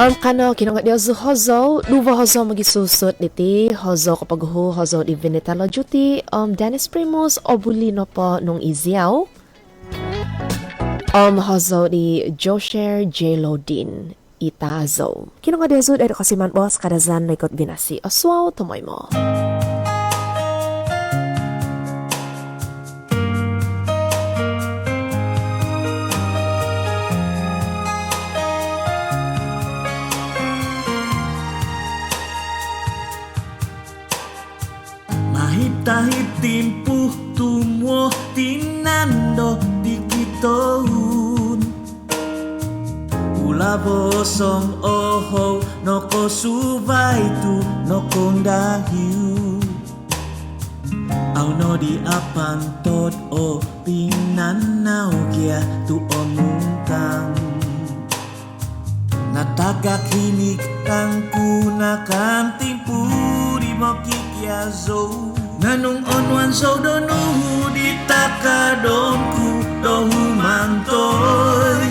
Kano kinonga dia zu hozo, duva hozo magisusot diti, hozo kapag hozo di Vinitalo Juti, Dennis Primus, obulino po nung Iziao, hozo di Josher J. Lodin, Itazo. Kinonga dia zu, edo kasiman bos, kadazan na ikot binasi, aswaw, tumoy mo. Tahit timpuh tumuo tinando dikitoun Ula bosong oho noko subay tu nokong dahiu Au no di apantod o pinanaw kia tu omungkang Natagak hinik kang kunakan timpu di mokikiazo Nanung onwan so donuhu di takadongku dohu mantoy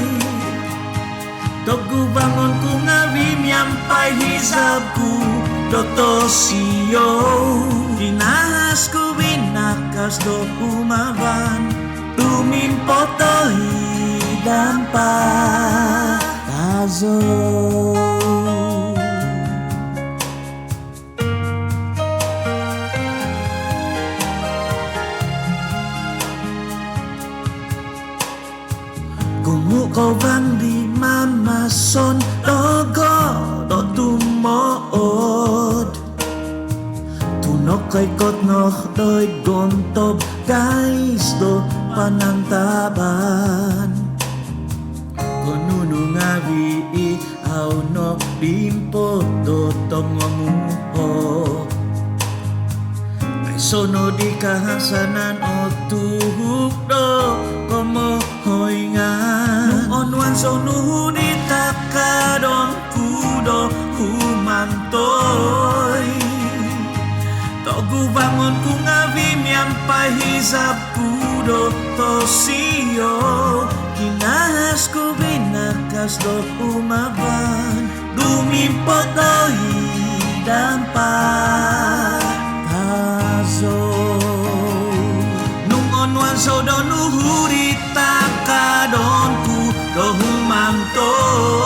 Togu bangun ku ngawi nyampai hisabku doto siyo Kinahas ku binakas dohu maban Tumin potoi dampak tazo Kau bang di mama son dogo do tumood Tunok kay kot noh doy gontob guys do panantaban Konunu ngawi I au no bimpo do tongomuho Ay sono di kahasanan o tuhuk do komo hoy nga Onwan so nuhu di takadon kudo humantoy Togu bangun ku ngawi nyampai hisap kudo tosio Kinahas ku binakas do umaban Dumimpot doi dampak tazo Nung onwan so do nuhu di takadon dohu mantoy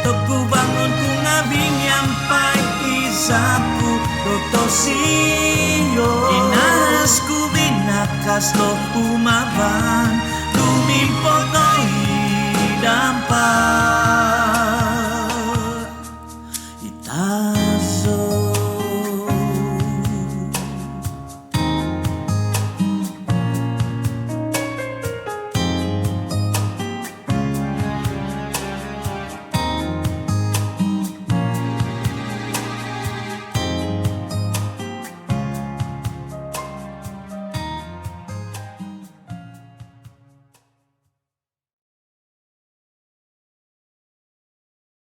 Togu bangun ku ngabing nyampai isapku doto siyo Inahas ku binakas dohu maban Tumimpot doi dampak